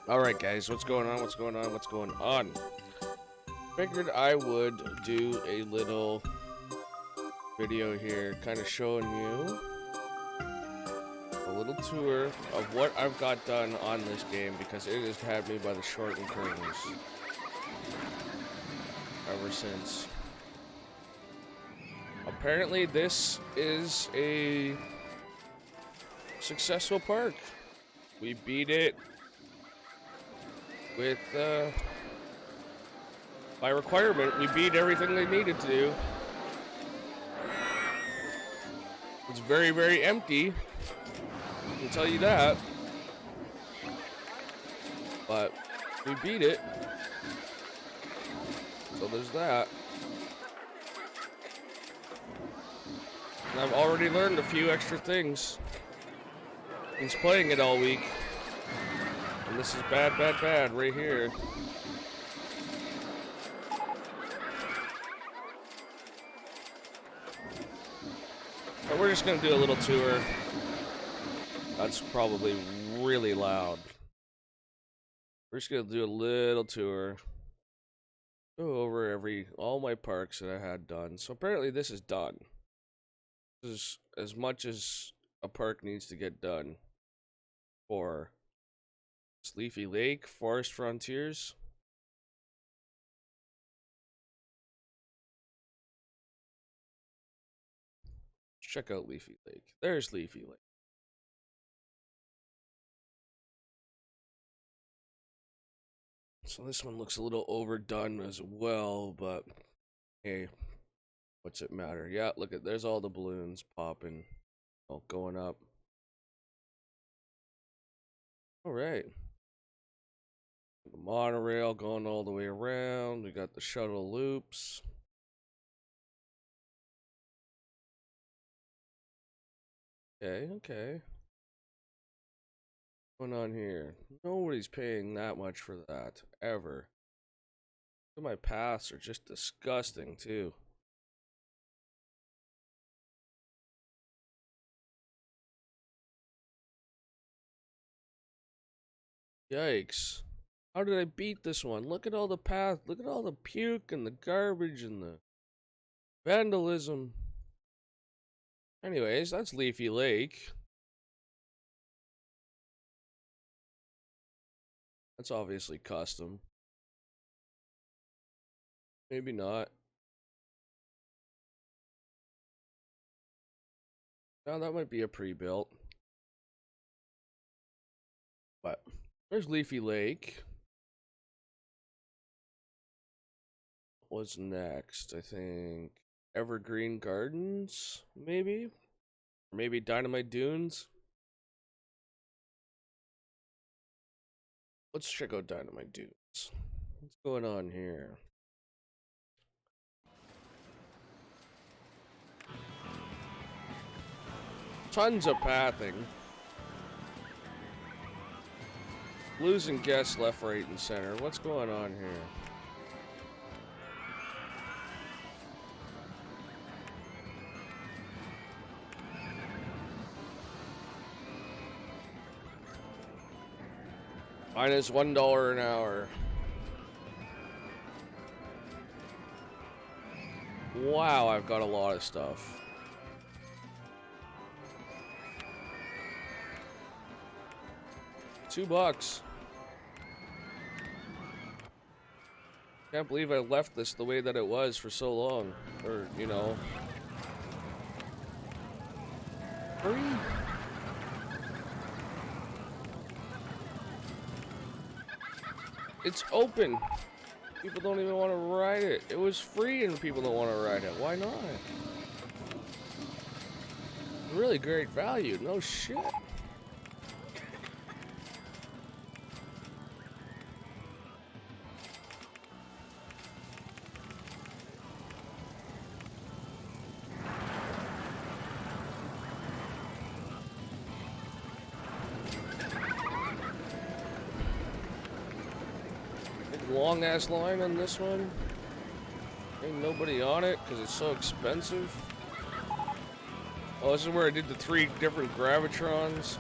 Alright guys, what's going on, what's going on, what's going on? Figured I would do a little video here, kind of showing you a little tour of what I've got done on this game, because it has had me by the short and curtains ever since. Apparently this is a successful park. We beat it with, by requirement, we beat everything they needed to do. It's very, very empty, I can tell you that. But we beat it. So there's that. And I've already learned a few extra things since playing it all week. And this is bad, bad, bad right here. But we're just gonna do a little tour. That's probably really loud. We're just gonna do a little tour. Go over all my parks that I had done. So apparently this is done. This is as much as a park needs to get done for Leafy Lake, Forest Frontiers. Check out Leafy Lake. There's Leafy Lake. So this one looks a little overdone as well, but hey, what's it matter? Yeah, look at, there's all the balloons popping, all going up. All right. The monorail going all the way around. We got the shuttle loops. Okay. What's going on here? Nobody's paying that much for that, ever. My paths are just disgusting, too. Yikes. How did I beat this one? Look at all the path. Look at all the puke and the garbage and the vandalism. Anyways, that's Leafy Lake. That's obviously custom. Maybe not. No, that might be a pre-built. But there's Leafy Lake. What's next? I think Evergreen Gardens, maybe? Or maybe Dynamite Dunes? Let's check out Dynamite Dunes. What's going on here? Tons of pathing. Losing guests left, right, and center. What's going on here? Minus $1 an hour. Wow, I've got a lot of stuff. $2. Can't believe I left this the way that it was for so long. Or, you know. Free. It's open. People don't even want to ride it. It was free and people don't want to ride it. Why not? Really great value. No shit. Long ass line on this one. Ain't nobody on it because it's so expensive. Oh, this is where I did the 3 different gravitrons.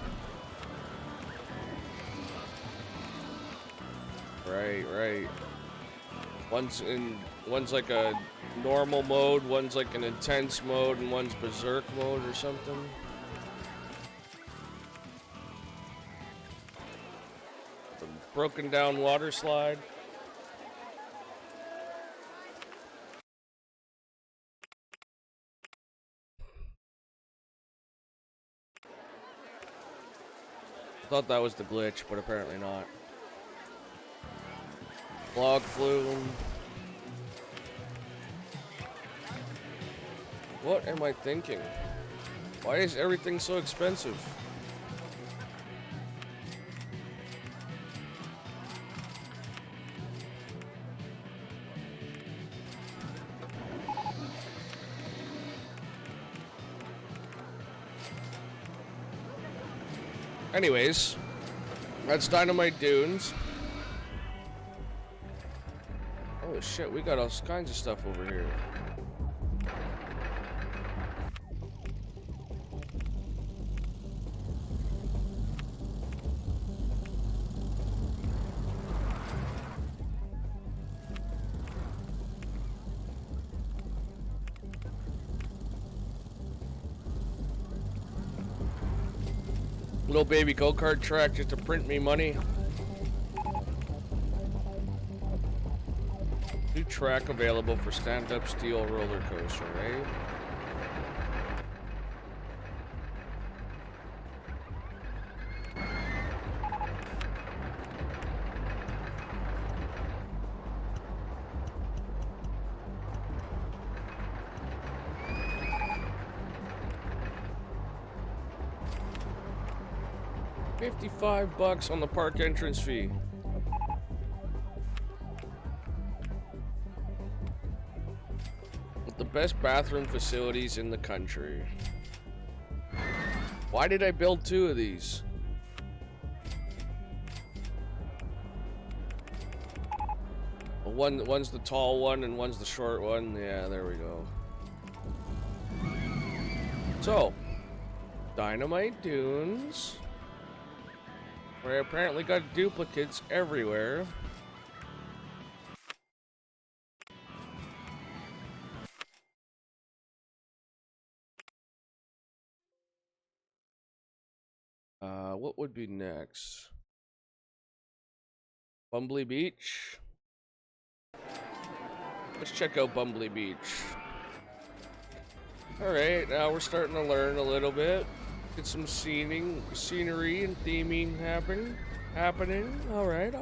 Right. One's like a normal mode, one's like an intense mode, and one's berserk mode or something. A broken down water slide. I thought that was the glitch, but apparently not. Log flume. What am I thinking? Why is everything so expensive? Anyways, that's Dynamite Dunes. Oh shit, we got all kinds of stuff over here. Little baby go-kart track just to print me money. New track available for stand-up steel roller coaster, right? $55 on the park entrance fee. With the best bathroom facilities in the country. Why did I build two of these? Well, one's the tall one and one's the short one. Yeah, there we go. So, Dynamite Dunes. We apparently got duplicates everywhere. What would be next? Bumbly Beach? Let's check out Bumbly Beach. Alright, now we're starting to learn a little bit. Get some scenery and theming happening. Alright.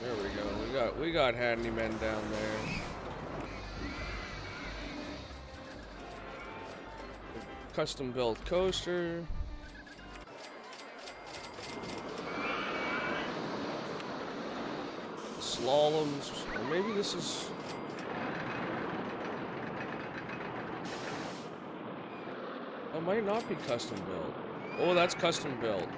There we go. We got handymen down there. Custom built coaster. Slaloms, or maybe this is... Oh, it might not be custom built. Oh, that's custom built.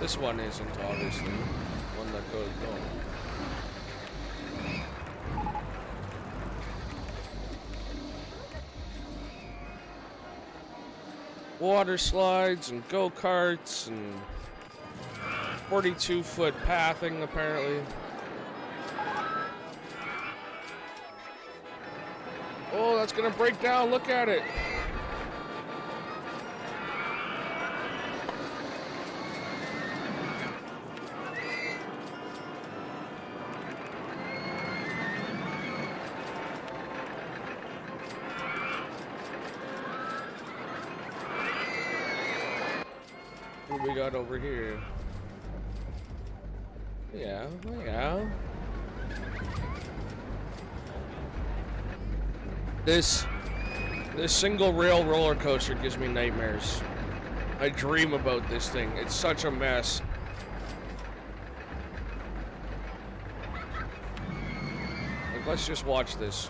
This one isn't, obviously. One that goes going. Water slides and go-karts and 42-foot pathing, apparently. Oh, that's gonna break down. Look at it. What we got over here? Yeah. This single rail roller coaster gives me nightmares. I dream about this thing. It's such a mess. Like, let's just watch this.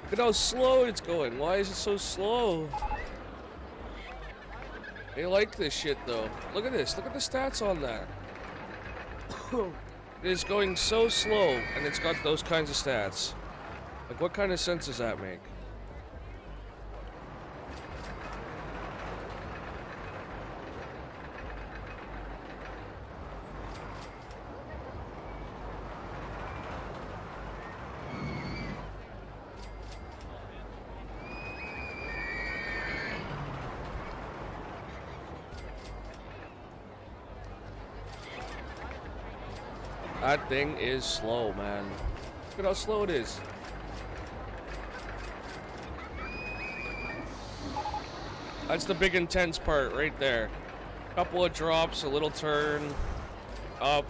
Look at how slow it's going. Why is it so slow? They like this shit though. Look at this. Look at the stats on that. It is going so slow, and it's got those kinds of stats. Like, what kind of sense does that make? That thing is slow, man. Look at how slow it is. That's the big intense part right there. Couple of drops, a little turn, up,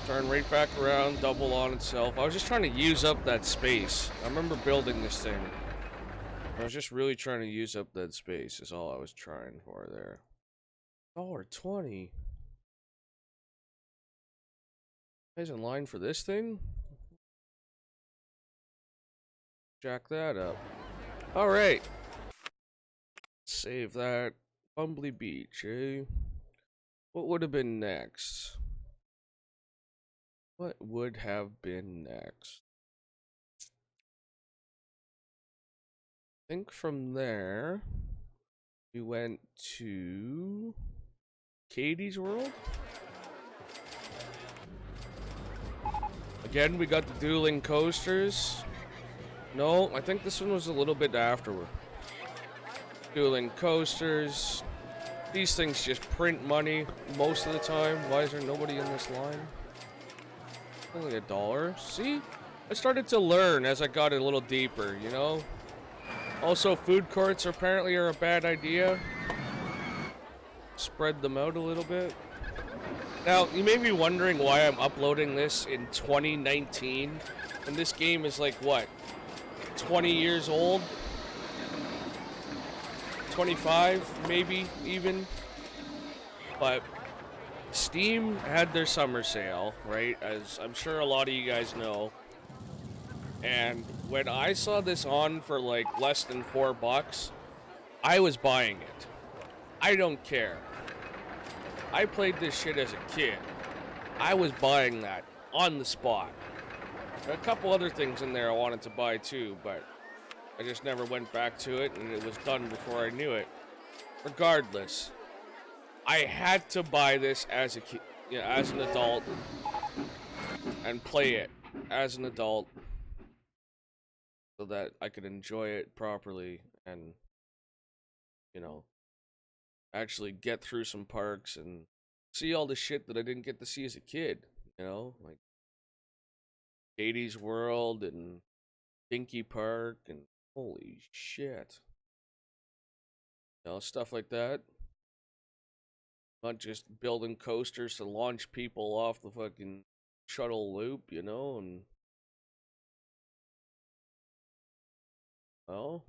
turn right back around, double on itself. I was just trying to use up that space. I remember building this thing. I was just really trying to use up that space is all I was trying for there. $1.20. Guys in line for this thing? Jack that up. Alright. Save that. Bumbly Beach, eh? What would have been next? What would have been next? I think from there, we went to Katie's World. Again, we got the dueling coasters. No, I think this one was a little bit afterward. Dueling coasters. These things just print money most of the time. Why is there nobody in this line? Only $1. See? I started to learn as I got a little deeper, you know? Also, food courts apparently are a bad idea. Spread them out a little bit. Now, you may be wondering why I'm uploading this in 2019. And this game is like, what? 20 years old? 25, maybe, even. But Steam had their summer sale, right? As I'm sure a lot of you guys know. And when I saw this on for like less than $4, I was buying it. I don't care. I played this shit as a kid. I was buying that on the spot. There are a couple other things in there I wanted to buy too, but I just never went back to it, and it was done before I knew it. Regardless, I had to buy this as a kid, you know, as an adult, and play it as an adult, so that I could enjoy it properly and, you know, actually get through some parks and see all the shit that I didn't get to see as a kid. You know, like Katie's World and Dinky Park and holy shit. You know, stuff like that. Not just building coasters to launch people off the fucking shuttle loop, you know, and well,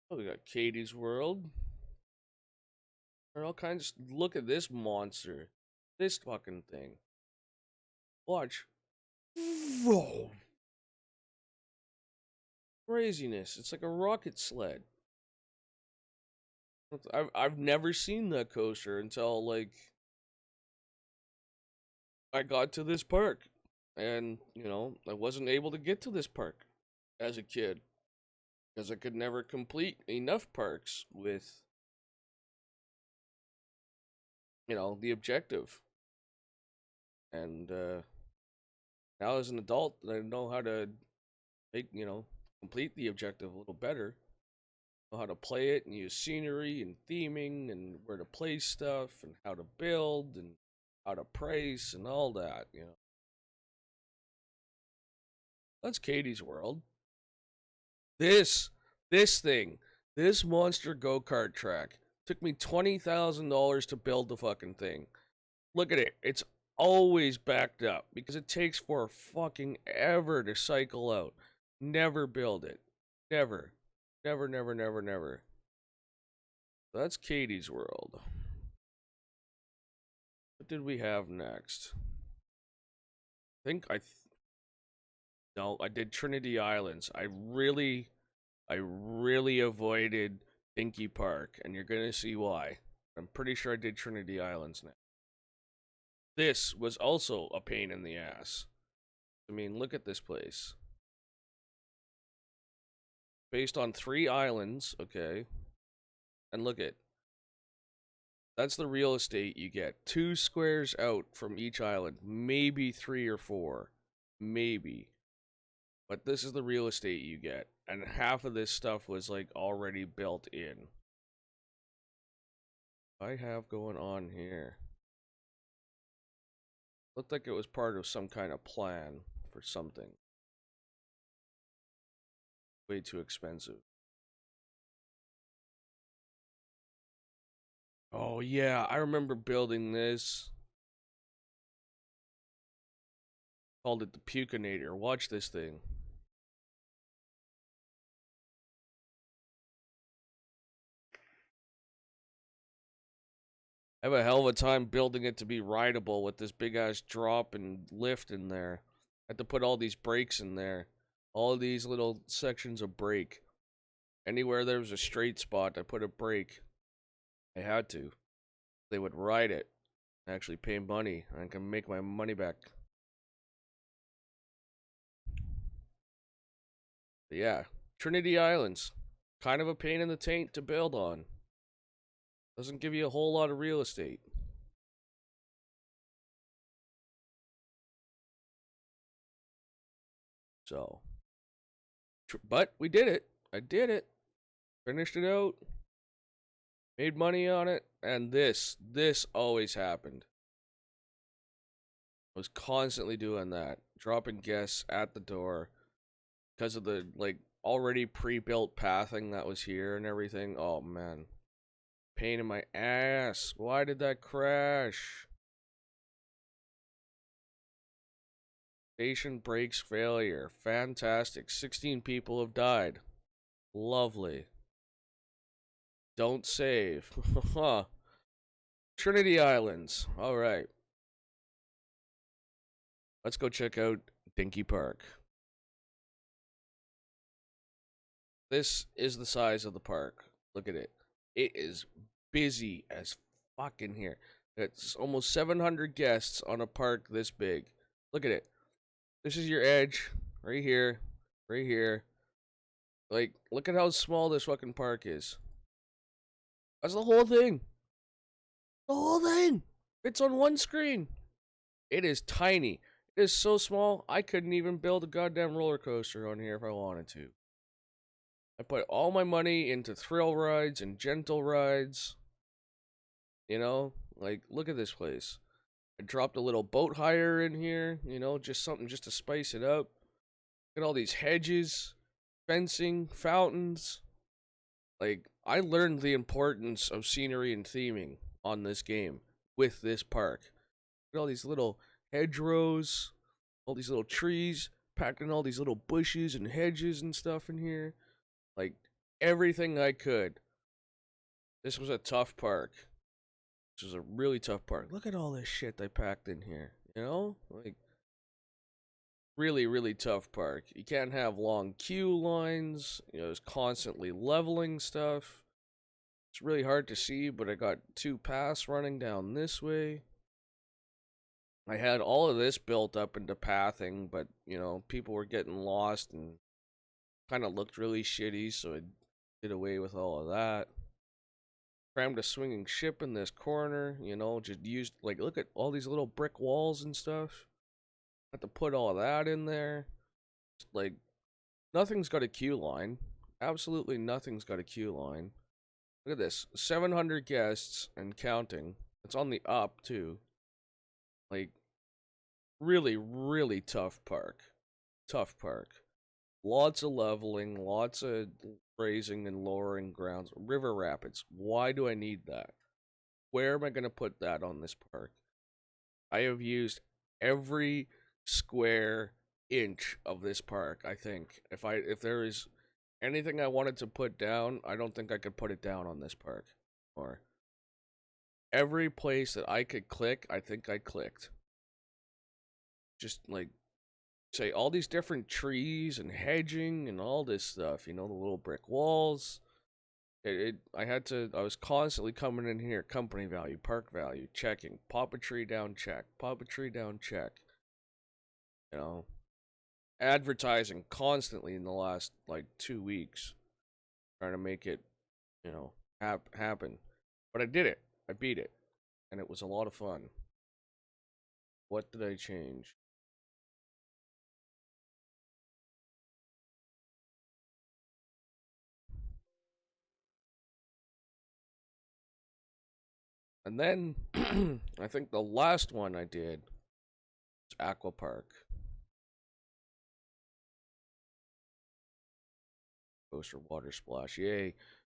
oh, we got Katie's World. There are all kinds. Look at this monster, this fucking thing. Watch. Whoa. Craziness. It's like a rocket sled. I've never seen that coaster until like I got to this park, and you know I wasn't able to get to this park as a kid because I could never complete enough parks with, you know, the objective. And now as an adult, I know how to make, you know, complete the objective a little better. Know how to play it and use scenery and theming and where to place stuff and how to build and how to price and all that, you know. That's Katie's World. This thing, this monster go-kart track took me $20,000 to build the fucking thing. Look at it. It's always backed up because it takes for fucking ever to cycle out. Never build it. Never. Never, never, never, never. That's Katie's World. What did we have next? I think No, I did Trinity Islands. I really avoided Dinky Park, and you're gonna see why. I'm pretty sure I did Trinity Islands now. This was also a pain in the ass. I mean, look at this place. Based on 3 islands, okay? And look at, that's the real estate you get. 2 squares out from each island, maybe 3 or 4. Maybe. But this is the real estate you get. And half of this stuff was like already built in. I have going on here. Looked like it was part of some kind of plan for something. Way too expensive. Oh yeah, I remember building this. Called it the Pukinator. Watch this thing. I have a hell of a time building it to be rideable with this big ass drop and lift in there. I had to put all these brakes in there. All these little sections of brake. Anywhere there was a straight spot, I put a brake. I had to. They would ride it. Actually pay money. I can make my money back. But yeah. Trinity Islands. Kind of a pain in the taint to build on. Doesn't give you a whole lot of real estate. So. But we did it. I did it. Finished it out. Made money on it. And this always happened. I was constantly doing that. Dropping guests at the door. Because of the, like, already pre-built pathing that was here and everything. Oh, man. Pain in my ass. Why did that crash? Station brakes failure. Fantastic. 16 people have died. Lovely. Don't save. Huh. Trinity Islands. Alright. Let's go check out Dinky Park. This is the size of the park. Look at it. It is busy as fuck in here. It's almost 700 guests on a park this big. Look at it. This is your edge. Right here. Right here. Like, look at how small this fucking park is. That's the whole thing. The whole thing. It's on one screen. It is tiny. It is so small, I couldn't even build a goddamn roller coaster on here if I wanted to. I put all my money into thrill rides and gentle rides. You know, like, look at this place. I dropped a little boat hire in here, you know, just something just to spice it up. Look at all these hedges, fencing, fountains. Like, I learned the importance of scenery and theming on this game with this park. Look at all these little hedgerows, all these little trees, packed in all these little bushes and hedges and stuff in here. Like, everything I could. This was a tough park. This was a really tough park. Look at all this shit they packed in here. You know? Like, really, really tough park. You can't have long queue lines. You know, it's constantly leveling stuff. It's really hard to see, but I got 2 paths running down this way. I had all of this built up into pathing, but, you know, people were getting lost and kind of looked really shitty, so I did away with all of that. Crammed a swinging ship in this corner, you know, just used, like, look at all these little brick walls and stuff. Had to put all of that in there. Like, nothing's got a queue line. Absolutely nothing's got a queue line. Look at this. 700 guests and counting. It's on the up, too. Like, really, really tough park. Tough park. Lots of leveling, lots of raising and lowering grounds. River rapids. Why do I need that? Where am I going to put that on this park? I have used every square inch of this park, I think. If there is anything I wanted to put down, I don't think I could put it down on this park. Or every place that I could click, I think I clicked. Just like say all these different trees and hedging and all this stuff. You know, the little brick walls. I was constantly coming in here, company value, park value, checking, pop a tree down, check, pop a tree down, check. You know, advertising constantly in the last like 2 weeks, trying to make it, you know, happen. But I did it. I beat it, and it was a lot of fun. What did I change? And then I think the last one I did was Aqua Park. Coaster water splash, yay.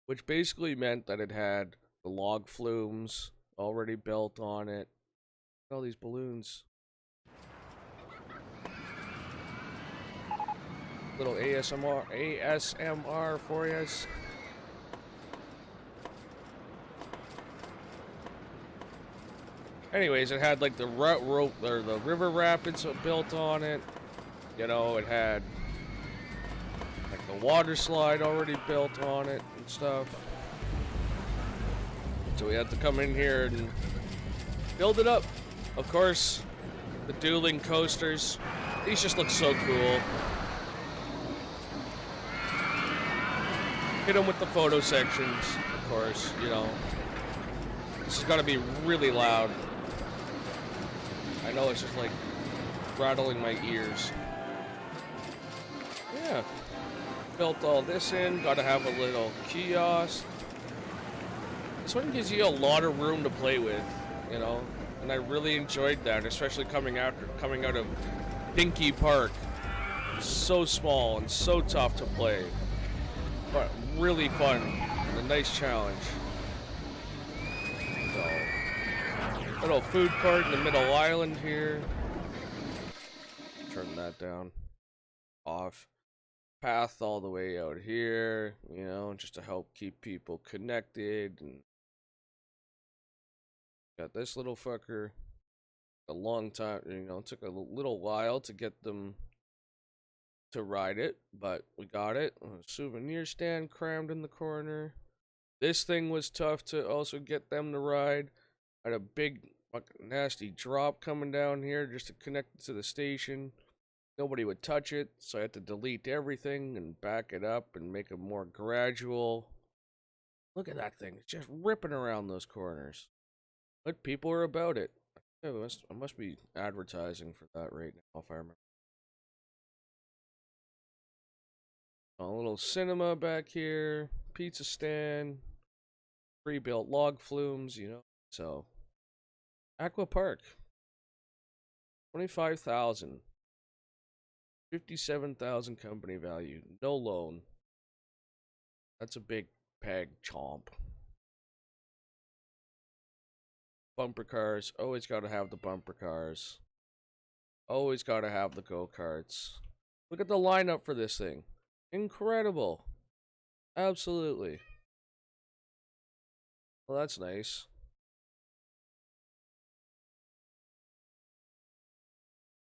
Which basically meant that it had the log flumes already built on it. All these balloons. Little ASMR for you. Anyways, it had like the rope or the river rapids built on it. You know, it had like the water slide already built on it and stuff. So we had to come in here and build it up. Of course, the dueling coasters. These just look so cool. Hit them with the photo sections, of course, you know. This is gonna be really loud. I know it's just like rattling my ears. Yeah. Built all this in, gotta have a little kiosk. This one gives you a lot of room to play with, you know, and I really enjoyed that, especially coming out of Dinky Park. So small and so tough to play, but really fun and a nice challenge. So, little food court in the middle island here. Turn that down, off. Path all the way out here, you know, just to help keep people connected. And got this little fucker. A long time, you know, it took a little while to get them to ride it, but we got it. A souvenir stand crammed in the corner. This thing was tough to also get them to ride. I had a big fucking nasty drop coming down here just to connect it to the station. Nobody would touch it, so I had to delete everything and back it up and make it more gradual. Look at that thing. It's just ripping around those corners. But people are about it. I must be advertising for that right now, if I remember. A little cinema back here. Pizza stand. Pre-built log flumes, you know. So, Aqua Park. 25,000. 57,000 company value. No loan. That's a big peg chomp. Bumper cars. Always gotta have the bumper cars. Always gotta have the go-karts. Look at the lineup for this thing. Incredible. Absolutely. Well, that's nice.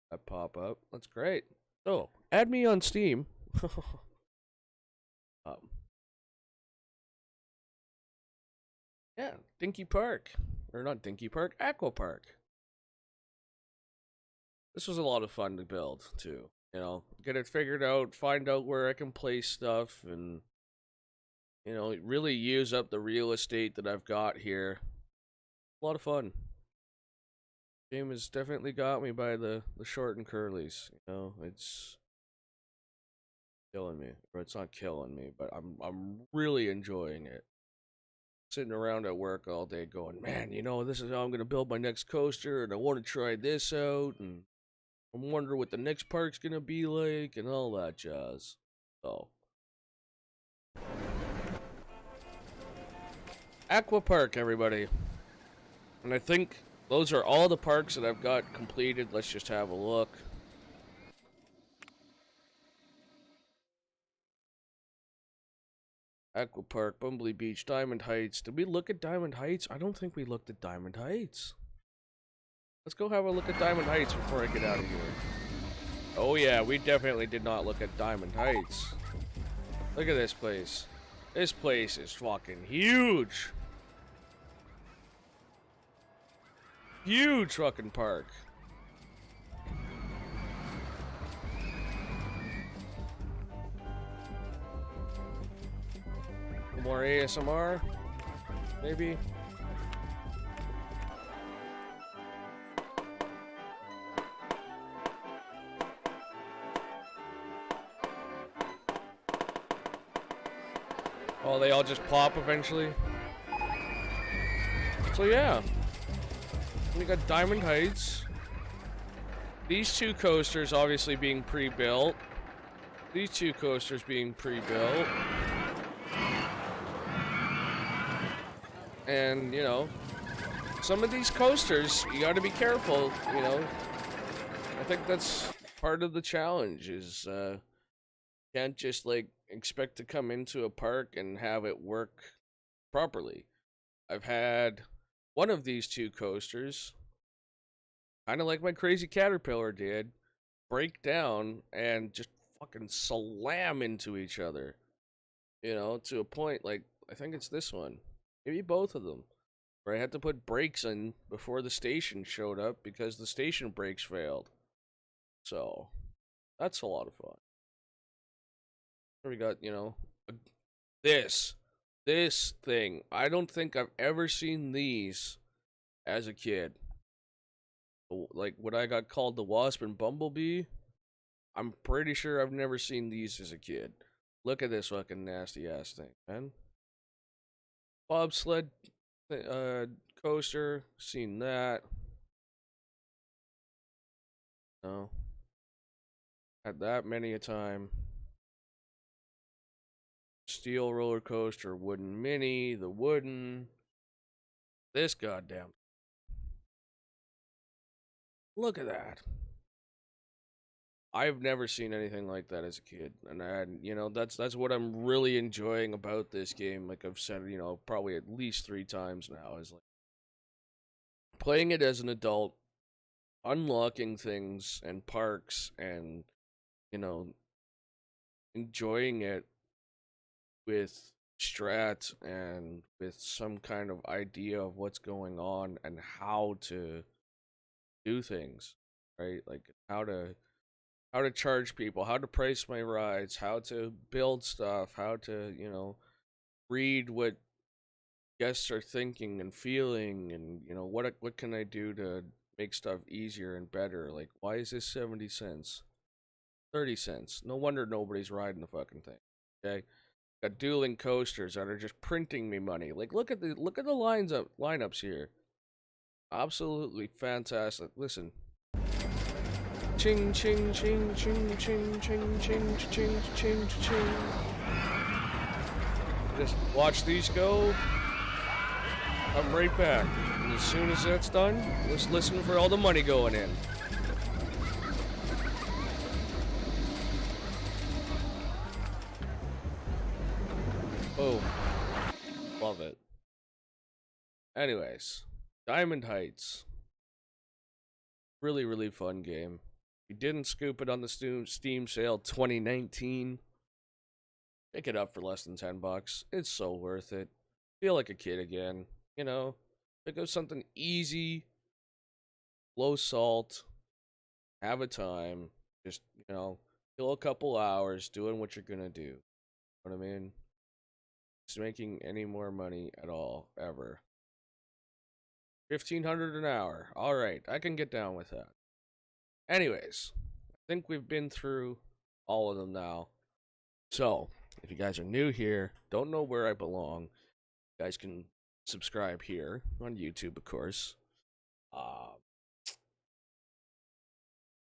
That pop up. That's great. So, add me on Steam. Yeah, Dinky Park. Or not Dinky Park, Aqua Park. This was a lot of fun to build, too. You know, get it figured out, find out where I can place stuff, and, you know, really use up the real estate that I've got here. A lot of fun. Game has definitely got me by the short and curlies. You know, it's killing me. Or it's not killing me, but I'm really enjoying it. Sitting around at work all day going, man, you know, this is how I'm gonna build my next coaster, and I want to try this out, and I'm wondering what the next park's gonna be like, and all that jazz. So, Aqua Park, everybody. And I think those are all the parks that I've got completed. Let's just have a look. Aqua Park, Bumblebee Beach, Diamond Heights. Did we look at Diamond Heights? I don't think we looked at Diamond Heights. Let's go have a look at Diamond Heights before I get out of here. Oh yeah, we definitely did not look at Diamond Heights. Look at this place. This place is fucking huge. Huge fucking park. More ASMR? Maybe? Oh, they all just pop eventually? So yeah. We got Diamond Heights. These two coasters obviously being pre-built. These two coasters being pre-built. And, you know, some of these coasters, you gotta be careful, you know. I think that's part of the challenge is, can't just, like, expect to come into a park and have it work properly. I've had one of these two coasters, kind of like my Crazy Caterpillar did, break down and just fucking slam into each other. You know, to a point, like, I think it's this one. Maybe both of them. Where I had to put brakes in before the station showed up because the station brakes failed. So, that's a lot of fun. We got, you know, this. This thing. I don't think I've ever seen these as a kid. Like, when I got called the Wasp and Bumblebee, I'm pretty sure I've never seen these as a kid. Look at this fucking nasty ass thing, man. Bobsled coaster, seen that. No. Had that many a time. Steel roller coaster, wooden mini, the wooden. This goddamn. Look at that. I've never seen anything like that as a kid, and you know, that's what I'm really enjoying about this game. Like I've said, you know, probably at least 3 times now, is like playing it as an adult, unlocking things and parks, and you know, enjoying it with strat and with some kind of idea of what's going on and how to do things, right? Like how to charge people, how to price my rides, how to build stuff, how to, you know, read what guests are thinking and feeling, and you know, what can I do to make stuff easier and better? Like, why is this 70 cents? 30 cents. No wonder nobody's riding the fucking thing. Okay? Got dueling coasters that are just printing me money. Like, look at the lineups here. Absolutely fantastic. Listen. Ching ching ching ching ching ching ching ching ching ching. Just watch these go. I'm right back. And as soon as that's done, let's listen for all the money going in. Boom. Love it. Anyways, Diamond Heights. Really, really fun game. If you didn't scoop it on the Steam sale 2019, pick it up for less than $10. It's so worth it. Feel like a kid again. You know, pick up something easy, low salt, have a time. Just, you know, kill a couple hours doing what you're gonna do. You know what I mean? Just making any more money at all, ever. 1,500 an hour. Alright, I can get down with that. Anyways, I think we've been through all of them now. So, if you guys are new here, don't know where I belong, you guys can subscribe here on YouTube, of course.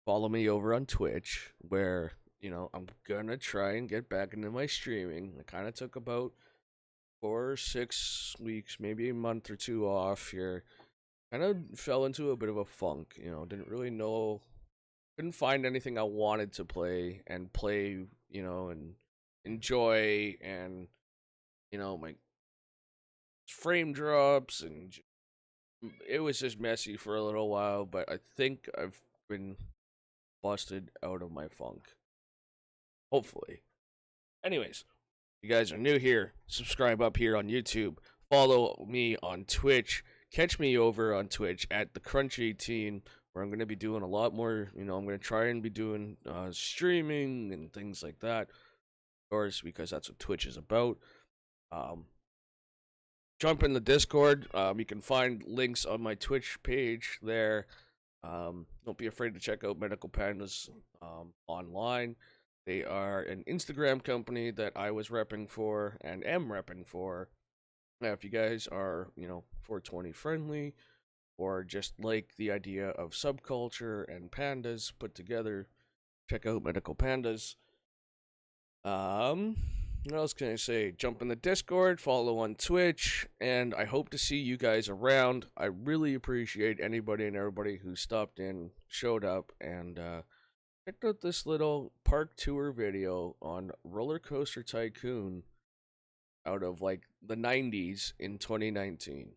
Follow me over on Twitch, where, you know, I'm gonna try and get back into my streaming. I kind of took about 4 or 6 weeks, maybe a month or two off here. Kind of fell into a bit of a funk, you know, didn't really know, couldn't find anything I wanted to play, you know, and enjoy, and, you know, my frame drops, and it was just messy for a little while, but I think I've been busted out of my funk. Hopefully. Anyways, if you guys are new here, subscribe up here on YouTube. Follow me on Twitch. Catch me over on Twitch at the Crunch18, where I'm going to be doing a lot more. I'm going to try and be doing streaming and things like that. Of course, because that's what Twitch is about. Jump in the Discord. You can find links on my Twitch page there. Don't be afraid to check out Medical Pandas online. They are an Instagram company that I was repping for and am repping for. Now, if you guys are, 420 friendly or just like the idea of subculture and pandas put together, check out Medical Pandas. What else can I say? Jump in the Discord, follow on Twitch, and I hope to see you guys around. I really appreciate anybody and everybody who stopped in, showed up, and checked out this little park tour video on Rollercoaster Tycoon out of like the 90s in 2019.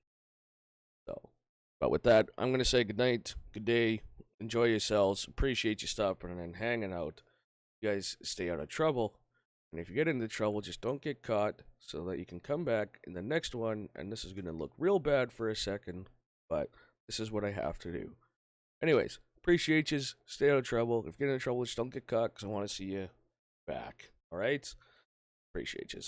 So, but with that, I'm going to say good night, good day, enjoy yourselves, appreciate you stopping and hanging out. You guys stay out of trouble. And if you get into trouble, just don't get caught so that you can come back in the next one. And this is going to look real bad for a second, but this is what I have to do. Anyways, appreciate you. Stay out of trouble. If you get into trouble, just don't get caught because I want to see you back. All right? Appreciate you.